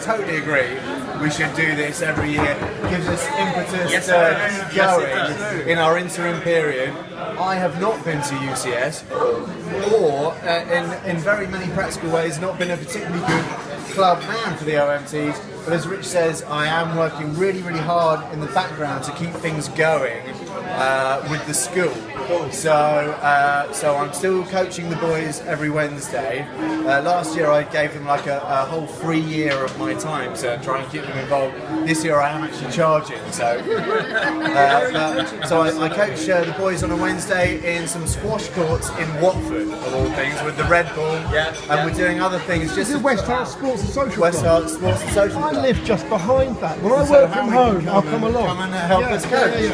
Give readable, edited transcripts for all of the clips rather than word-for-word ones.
totally agree. We should do this every year. Gives us impetus Yes, to yes, going in our interim period. I have not been to UCS, or in very many practical ways, not been a particularly good club man for the OMTs. But as Rich says, I am working really, really hard in the background to keep things going with the school. So I'm still coaching the boys every Wednesday. Last year I gave them like a whole free year of my time to try and keep them involved. This year I am actually charging. So I coach the boys on a Wednesday in some squash courts in Watford, of all things, with the Red Bull. And we're doing other things. This is West Hart Sports and Social West Club. Hart Sports and Social Club. I live just behind that. When I work from home, I'll come along. Come and help us coach.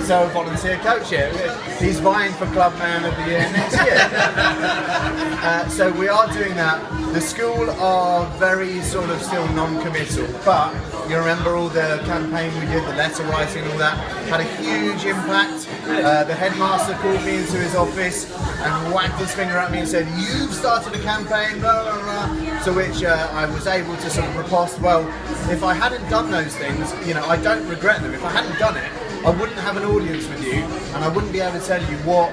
So a volunteer coach here. He's vying for Club Man of the Year next year. So we are doing that. The school are very sort of still non-committal, but you remember all the campaign we did, the letter writing and all that, had a huge impact. The headmaster called me into his office and whacked his finger at me and said, "You've started a campaign, blah, blah, blah." To which I was able to sort of riposte, well, if I hadn't done those things, I don't regret them. If I hadn't done it, I wouldn't have an audience with you, and I wouldn't be able to tell you what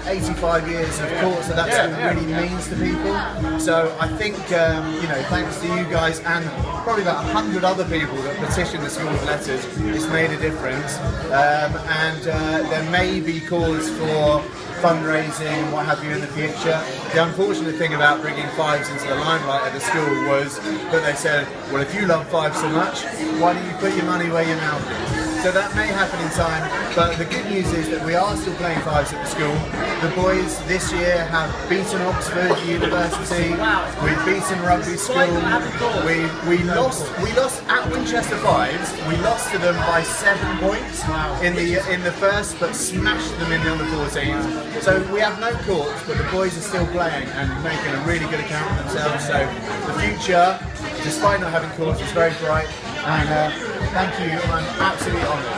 85 years of courts at that school really means to people. So I think thanks to you guys and probably about 100 other people that petitioned the school with letters, it's made a difference. And there may be calls for fundraising and what have you in the future. The unfortunate thing about bringing fives into the limelight at the school was that they said, well, if you love fives so much, why don't you put your money where your mouth is? So that may happen in time, but the good news is that we are still playing fives at the school. The boys this year have beaten Oxford University. We've beaten Rugby School. We lost at Winchester Fives. We lost to them by 7 points in the first, but smashed them in the under 14s. So we have no courts, but the boys are still playing and making a really good account of themselves. So the future, despite not having courts, is very bright. And thank you. I'm absolutely honoured.